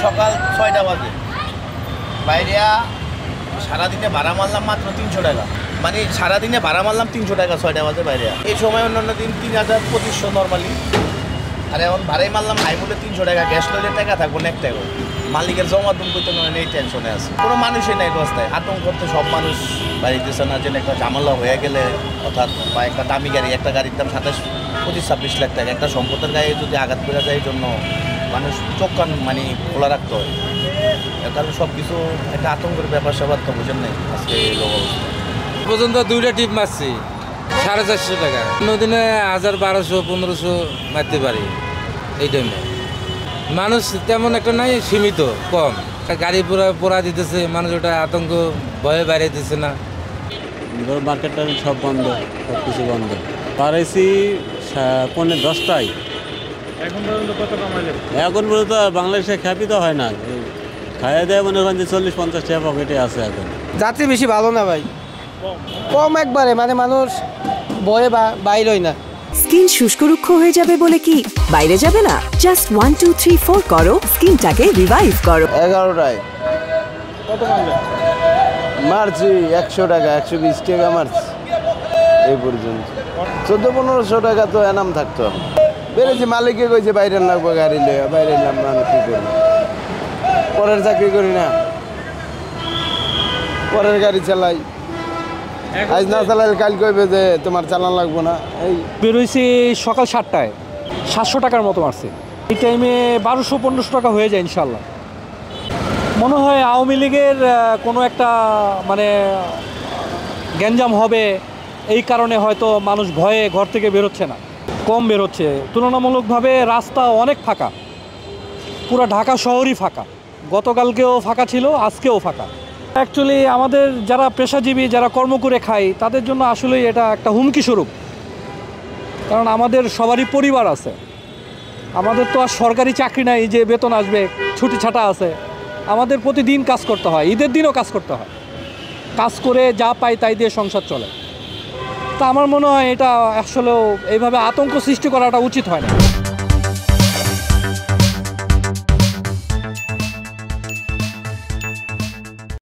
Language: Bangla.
সকাল ৬টা বাজে বাইরে সারাদিনে ভাড়া মারলাম মাত্র ৩০০ টাকা, মানে সারাদিনে ভাড়া মারলাম ৩০০ টাকা ৬টা বাজে বাইরে। এই সময় অন্যান্য দিন ৩,২৫০ নর্মালি, আর এখন ভাড়াই মারলাম হাই বলে ৩০০ টাকা। গ্যাস লইলে টাকা থাকবো না, এক টাকা মালিকের জমা দুম করতে নয়, এই টেনশনে আছে। কোনো মানুষই নাই রাস্তায়, আতঙ্ক করতে সব মানুষ বাড়ি দিচ্ছে না। যেন একটা ঝামেলা হয়ে গেলে, অর্থাৎ বা একটা দামি গাড়ি, একটা গাড়ির দাম ২৭-২৬ লাখ টাকা, একটা সম্পদের গায়ে যদি আঘাত করে যায়, এই জন্য মানুষ চোখ কান মানে খোলা রাখতে হয়। এর কারণে সব কিছু একটা আতঙ্কের ব্যাপার স্যাপার তো বুঝেন নাই আজকে এই লোক অবস্থা। পর্যন্ত 2টা টিপ মারছি 450 টাকা, অন্যদিনে 1000-1200-1500 মারতে পারি। এই টাইমে মানুষ তেমন একটা নাই, সীমিত কম। গাড়ি পোড়া দিতেছে, মানুষ ওটা আতঙ্ক ভয়ে বাইরে দিতেছে না। মার্কেটটা সব বন্ধ, সব কিছু বন্ধ। পারেছি 10টায়। এখন পর্যন্ত কত কামাইলে? এখন পর্যন্ত বাংলাদেশে খ্যাপিত হয় না, খাইয়ে দেয় মনে করেন যে 40-50 টাকা পকেটে আছে এখন। যাত্রী বেশি ভালো না ভাই, কম একবারে, মানে মানুষ ভয়ে বাইর হয় না। স্কিন শুষ্ক রুক্ষ হয়ে যাবে বলে কি বাইরে যাবে না? জাস্ট 1 2 3 4 করো, স্কিনটাকে রিভাইভ করো। 11টায় কত কামাইলে? মারছি 100 টাকা, 120 টাকা মারছি এই পর্যন্ত। 1400-1500 টাকা তো এনাম থাকতো। বেড়েছি, মালিকে কইছে বাইরে লাগবো গাড়ি লইয়া, বাইরে এলাম, মানুষ কী করি, পরের চাকরি করি না, পরের গাড়ি চালাই। আজ না চালাইলে কাল কইবে যে তোমার চালান লাগবো না। এই বেরোইছি সকাল 7টায়, 700 টাকার মতো মারছে। এই টাইমে 1200-1500 টাকা হয়ে যায় ইনশাল্লাহ। মনে হয় আওয়ামী লীগের কোনো একটা মানে গ্যাঞ্জাম হবে, এই কারণে হয়তো মানুষ ভয়ে ঘর থেকে বেরোচ্ছে না, কম বেরোচ্ছে। তুলনামূলকভাবে রাস্তা অনেক ফাঁকা, পুরো ঢাকা শহরই ফাঁকা। গতকালকেও ফাঁকা ছিল, আজকেও ফাঁকা। অ্যাকচুয়ালি আমাদের যারা পেশাজীবী, যারা কর্ম করে খায়, তাদের জন্য আসলেই এটা একটা হুমকি স্বরূপ। কারণ আমাদের সবারই পরিবার আছে, আমাদের তো আর সরকারি চাকরি নাই যে বেতন আসবে, ছুটি ছাটা আছে। আমাদের প্রতিদিন কাজ করতে হয়, ঈদের দিনও কাজ করতে হয়। কাজ করে যা পাই তাই দিয়ে সংসার চলে। তা আমার মনে হয় এটা আসলেও এইভাবে আতঙ্ক সৃষ্টি করাটা উচিত হয় না।